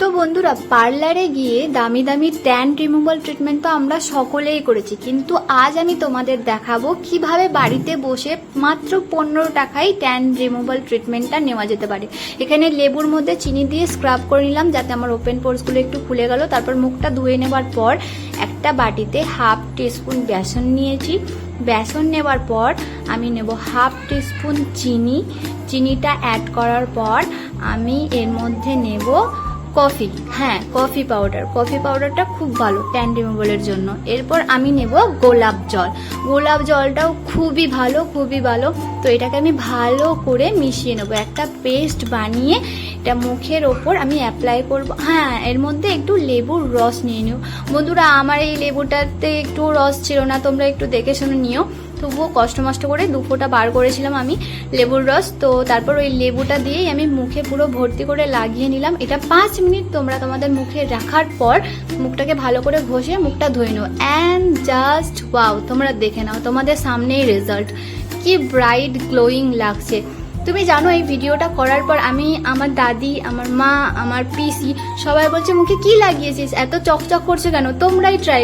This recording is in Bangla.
তো বন্ধুরা, পার্লারে গিয়ে দামি দামি ট্যান রিমুভাল ট্রিটমেন্ট তো আমরা সকলেই করেছি, কিন্তু আজ আমি তোমাদের দেখাবো কিভাবে বাড়িতে বসে মাত্র 15 টাকায় ট্যান রিমুভাল ট্রিটমেন্টটা নেওয়া যেতে পারে। এখানে লেবুর মধ্যে চিনি দিয়ে স্ক্রাব করে নিলাম যাতে আমার ওপেন পোরসগুলো একটু খুলে গেল। তারপর মুখটা ধুয়ে নেবার পর একটা বাটিতে হাফ টিস্পুন বেসন নিয়েছি। বেসন নেবার পর আমি নেব হাফ টিস্পুন চিনিটা অ্যাড করার পর আমি এর মধ্যে নেব কফি, কফি পাউডারটা খুব ভালো ট্যান রিমুভালের জন্য। এরপর আমি নেব গোলাপ জলটাও খুবই ভালো। তো এটাকে আমি ভালো করে মিশিয়ে নেবো, একটা পেস্ট বানিয়ে এটা মুখের ওপর আমি অ্যাপ্লাই করব। এর মধ্যে একটু লেবুর রস নিয়ে নিও বন্ধুরা। আমার এই লেবুটাতে একটু রস ছিল না, তোমরা একটু দেখে শুনে নিও। তবুও কষ্ট করে 2 ফোঁটা বার করেছিলাম আমি লেবুর রস। তো তারপর ওই লেবুটা দিয়েই আমি মুখে পুরো ভর্তি করে লাগিয়ে নিলাম। এটা 5 মিনিট তোমরা তোমাদের মুখে রাখার পর মুখটাকে ভালো করে ঘষে মুখটা ধুয়ে নাও। অ্যান্ড জাস্ট ওয়াও, তোমরা দেখে নাও তোমাদের সামনেই রেজাল্ট, কি ব্রাইট গ্লোয়িং লাগছে। তুমি জানো এই ভিডিওটা করার পর আমি, আমার দাদি, আমার মা, আমার পিসি সবাই বলছে মুখে কি লাগিয়েছিস, এত চকচক করছে কেন? তোমরাই ট্রাই